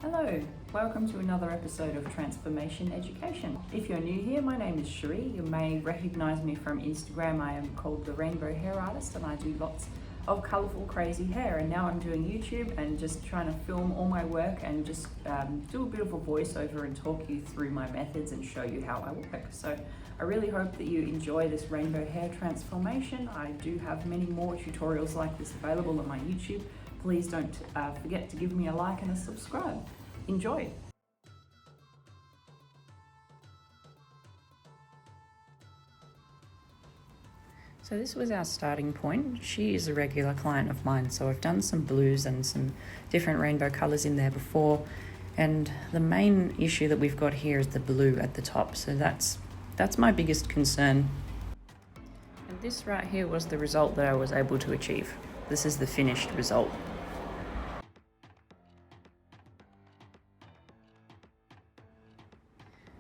Hello, welcome to another episode of Transformation Education. If you're new here, my name is Sheree. You may recognize me from Instagram. I am called the Rainbow Hair Artist and I do lots of colourful, crazy hair. And now I'm doing YouTube and just trying to film all my work and just do a bit of a voiceover and talk you through my methods and show you how I work. So I really hope that you enjoy this rainbow hair transformation. I do have many more tutorials like this available on my YouTube. Please don't forget to give me a like and a subscribe. Enjoy! So this was our starting point. She is a regular client of mine, so I've done some blues and some different rainbow colours in there before, and the main issue that we've got here is the blue at the top, so that's my biggest concern. And this right here was the result that I was able to achieve. This is the finished result.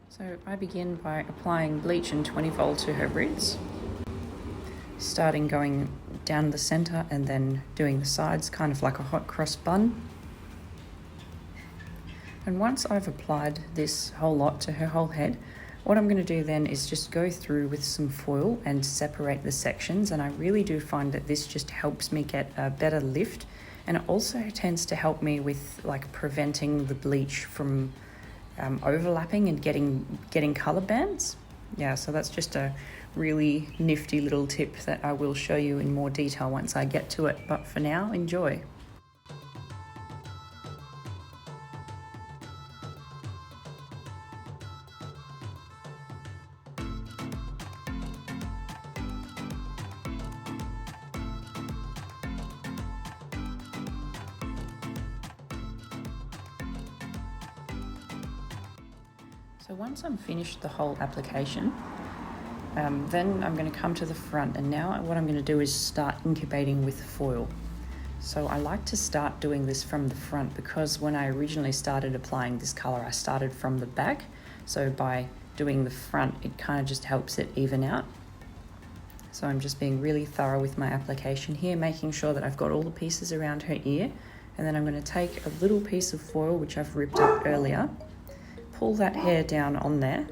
So I begin by applying bleach and 20 volt to her roots, starting going down the center and then doing the sides, kind of like a hot cross bun. And once I've applied this whole lot to her whole head, what I'm going to do then is just go through with some foil and separate the sections, and I really do find that this just helps me get a better lift, and it also tends to help me with like preventing the bleach from overlapping and getting color bands. Yeah, so that's just a really nifty little tip that I will show you in more detail once I get to it, but for now, enjoy. So once I'm finished the whole application, then I'm going to come to the front, and now what I'm going to do is start incubating with foil. So I like to start doing this from the front because when I originally started applying this colour, I started from the back. So by doing the front, it kind of just helps it even out. So I'm just being really thorough with my application here, making sure that I've got all the pieces around her ear. And then I'm going to take a little piece of foil, which I've ripped up earlier, pull that hair down on there,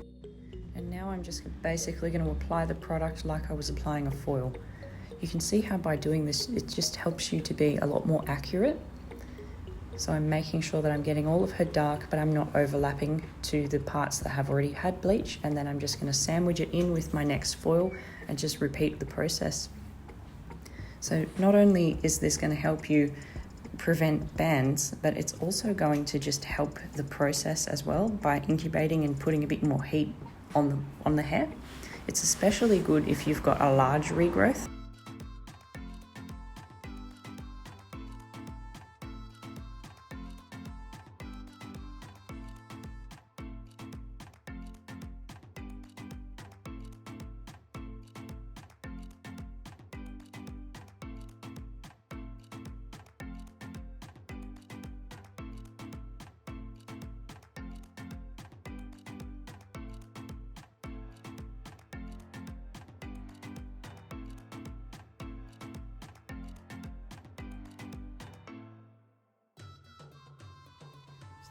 and now I'm just basically going to apply the product like I was applying a foil. You can see how by doing this it just helps you to be a lot more accurate. So I'm making sure that I'm getting all of her dark, but I'm not overlapping to the parts that have already had bleach, and then I'm just going to sandwich it in with my next foil and just repeat the process. So not only is this going to help you prevent bands, but it's also going to just help the process as well by incubating and putting a bit more heat on the hair. It's especially good if you've got a large regrowth.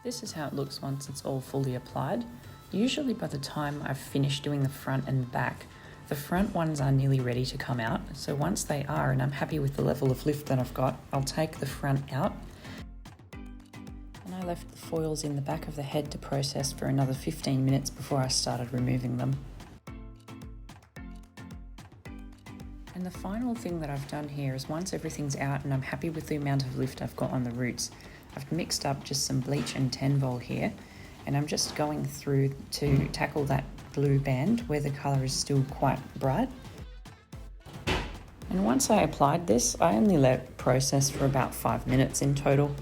This is how it looks once it's all fully applied. Usually by the time I've finished doing the front and back, the front ones are nearly ready to come out. So once they are, and I'm happy with the level of lift that I've got, I'll take the front out. And I left the foils in the back of the head to process for another 15 minutes before I started removing them. And the final thing that I've done here is once everything's out and I'm happy with the amount of lift I've got on the roots, I've mixed up just some bleach and 10 volt here, and I'm just going through to tackle that blue band where the colour is still quite bright. And once I applied this, I only let it process for about 5 minutes in total.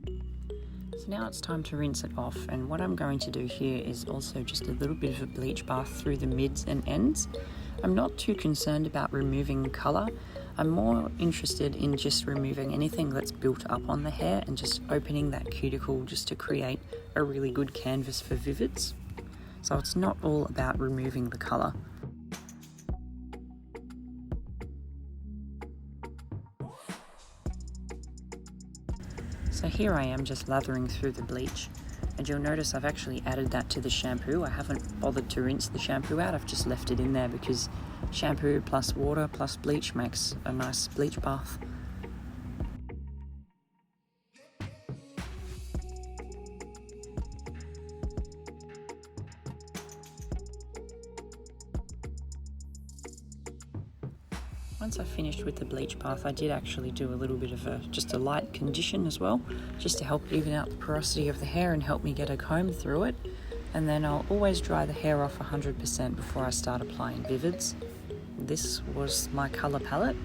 So now it's time to rinse it off, and what I'm going to do here is also just a little bit of a bleach bath through the mids and ends. I'm not too concerned about removing colour. I'm more interested in just removing anything that's built up on the hair and just opening that cuticle just to create a really good canvas for vivids. So it's not all about removing the colour. So here I am just lathering through the bleach, and you'll notice I've actually added that to the shampoo. I haven't bothered to rinse the shampoo out, I've just left it in there because shampoo plus water plus bleach makes a nice bleach bath. Once I finished with the bleach bath, I did actually do a little bit of just a light condition as well, just to help even out the porosity of the hair and help me get a comb through it. And then I'll always dry the hair off 100% before I start applying vivids. This was my colour palette.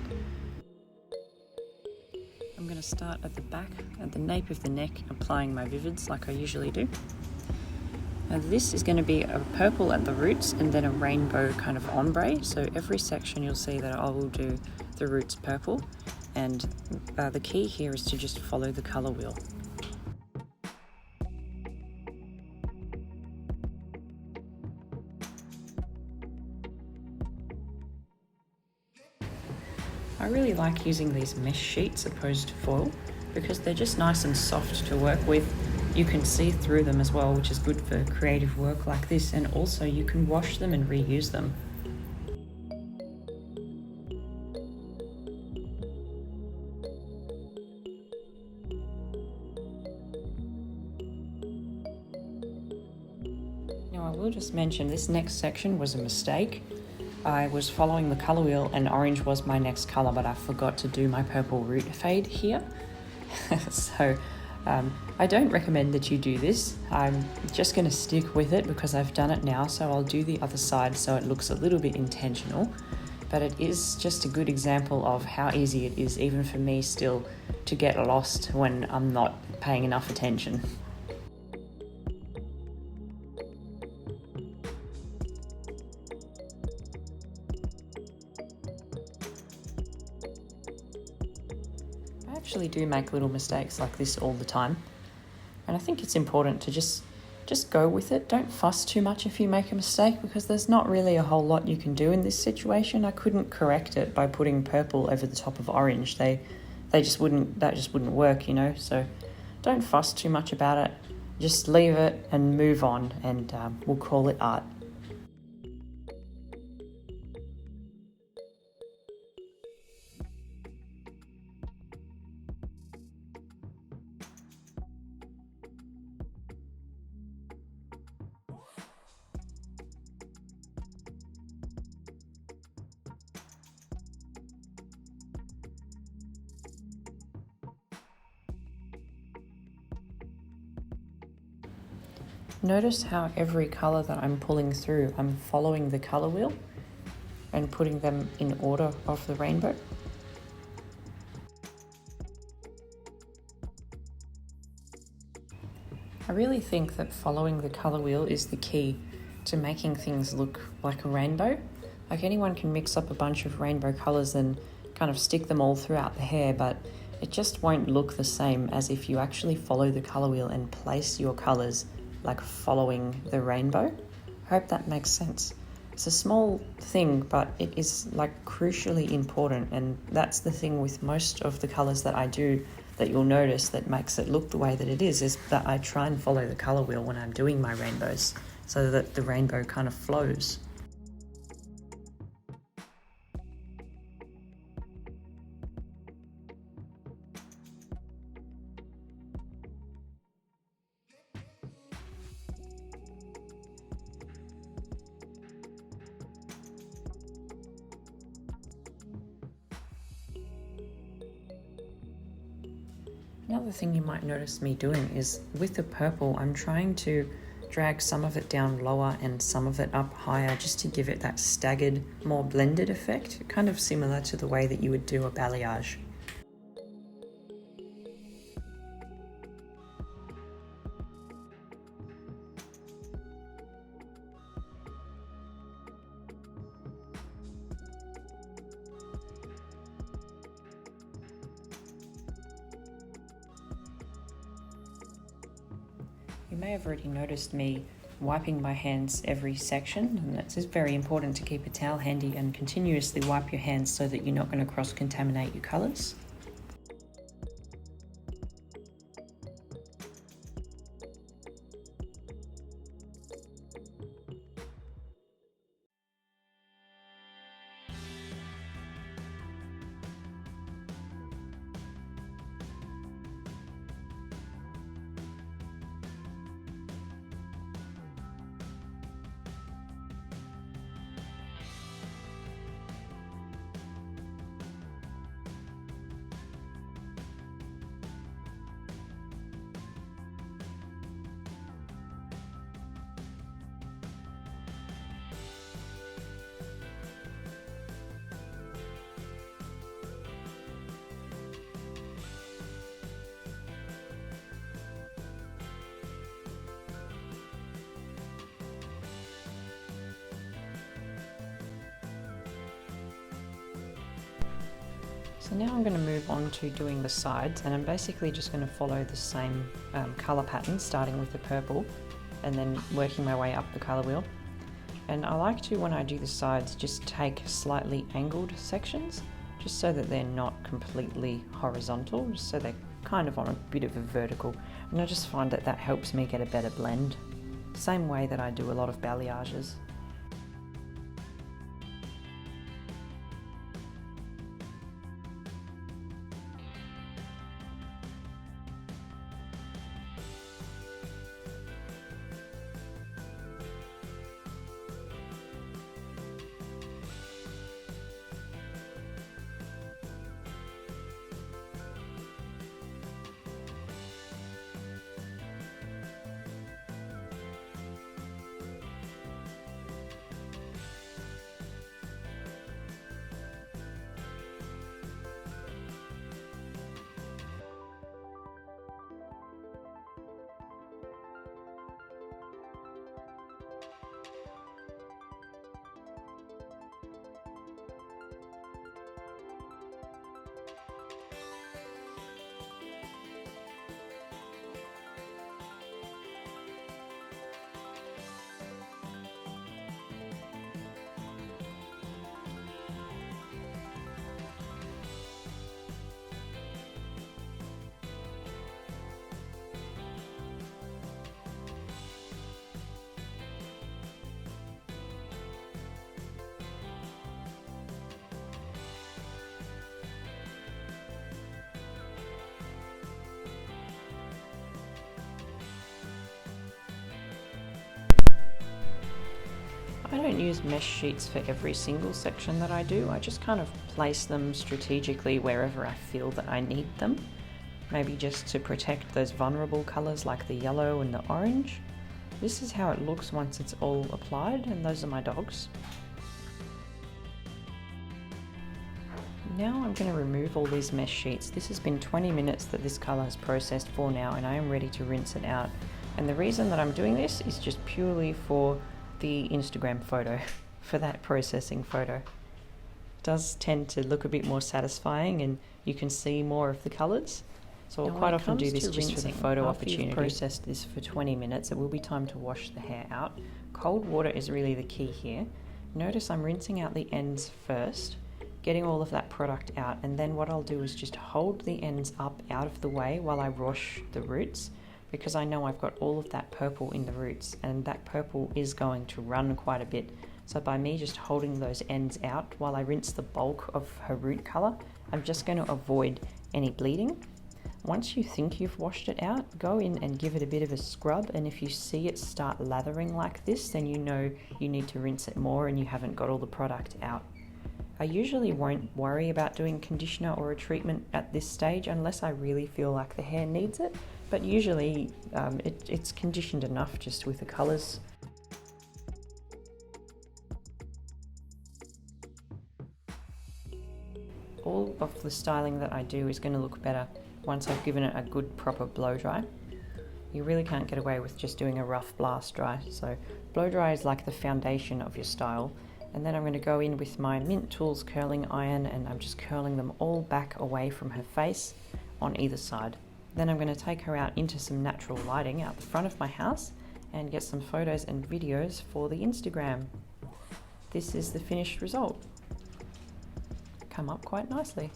I'm going to start at the back, at the nape of the neck, applying my vivids like I usually do. Now this is going to be a purple at the roots and then a rainbow kind of ombre. So every section you'll see that I will do the roots purple, and the key here is to just follow the colour wheel. I really like using these mesh sheets opposed to foil because they're just nice and soft to work with. You can see through them as well, which is good for creative work like this, and also you can wash them and reuse them. Now I will just mention this next section was a mistake. I was following the colour wheel and orange was my next colour, but I forgot to do my purple root fade here. So I don't recommend that you do this. I'm just going to stick with it because I've done it now, so I'll do the other side so it looks a little bit intentional. But it is just a good example of how easy it is, even for me still, to get lost when I'm not paying enough attention. I actually do make little mistakes like this all the time, and I think it's important to just go with it. Don't fuss too much if you make a mistake, because there's not really a whole lot you can do in this situation. I couldn't correct it by putting purple over the top of orange. That just wouldn't work, you know. So don't fuss too much about it. Just leave it and move on, and we'll call it art. Notice how every colour that I'm pulling through, I'm following the colour wheel and putting them in order of the rainbow. I really think that following the colour wheel is the key to making things look like a rainbow. Like, anyone can mix up a bunch of rainbow colours and kind of stick them all throughout the hair, but it just won't look the same as if you actually follow the colour wheel and place your colours like following the rainbow. I hope that makes sense. It's a small thing, but it is like crucially important, and that's the thing with most of the colours that I do that you'll notice that makes it look the way that it is that I try and follow the colour wheel when I'm doing my rainbows so that the rainbow kind of flows. Another thing you might notice me doing is with the purple, I'm trying to drag some of it down lower and some of it up higher, just to give it that staggered, more blended effect, kind of similar to the way that you would do a balayage. may have already noticed me wiping my hands every section, and it's just very important to keep a towel handy and continuously wipe your hands so that you're not going to cross-contaminate your colours. So now I'm going to move on to doing the sides, and I'm basically just going to follow the same colour pattern, starting with the purple and then working my way up the colour wheel. And I like to, when I do the sides, just take slightly angled sections, just so that they're not completely horizontal, just so they're kind of on a bit of a vertical. And I just find that that helps me get a better blend. Same way that I do a lot of balayages. I don't use mesh sheets for every single section that I do. I just kind of place them strategically wherever I feel that I need them. Maybe just to protect those vulnerable colours like the yellow and the orange. This is how it looks once it's all applied, and those are my dogs. Now I'm going to remove all these mesh sheets. This has been 20 minutes that this colour has processed for now, and I am ready to rinse it out. And the reason that I'm doing this is just purely for the Instagram photo, for that processing photo. It does tend to look a bit more satisfying and you can see more of the colours. So I'll quite often do this just for the photo opportunity. After you've processed this for 20 minutes, it will be time to wash the hair out. Cold water is really the key here. Notice I'm rinsing out the ends first, getting all of that product out, and then what I'll do is just hold the ends up out of the way while I wash the roots, because I know I've got all of that purple in the roots, and that purple is going to run quite a bit. So by me just holding those ends out while I rinse the bulk of her root colour, I'm just going to avoid any bleeding. Once you think you've washed it out, go in and give it a bit of a scrub, and if you see it start lathering like this, then you know you need to rinse it more and you haven't got all the product out. I usually won't worry about doing conditioner or a treatment at this stage unless I really feel like the hair needs it. But usually it's conditioned enough just with the colours. All of the styling that I do is going to look better once I've given it a good proper blow dry. You really can't get away with just doing a rough blast dry. So blow dry is like the foundation of your style. And then I'm going to go in with my Mint Tools curling iron, and I'm just curling them all back away from her face on either side. Then I'm going to take her out into some natural lighting out the front of my house and get some photos and videos for the Instagram. This is the finished result. Come up quite nicely.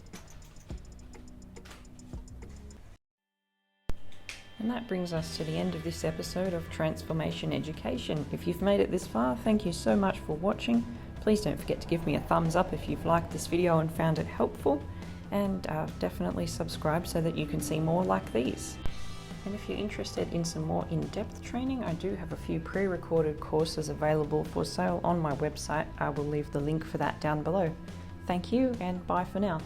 And that brings us to the end of this episode of Transformation Education. If you've made it this far, thank you so much for watching. Please don't forget to give me a thumbs up if you've liked this video and found it helpful, and definitely subscribe so that you can see more like these. And if you're interested in some more in-depth training, I do have a few pre-recorded courses available for sale on my website. I will leave the link for that down below. Thank you, and bye for now.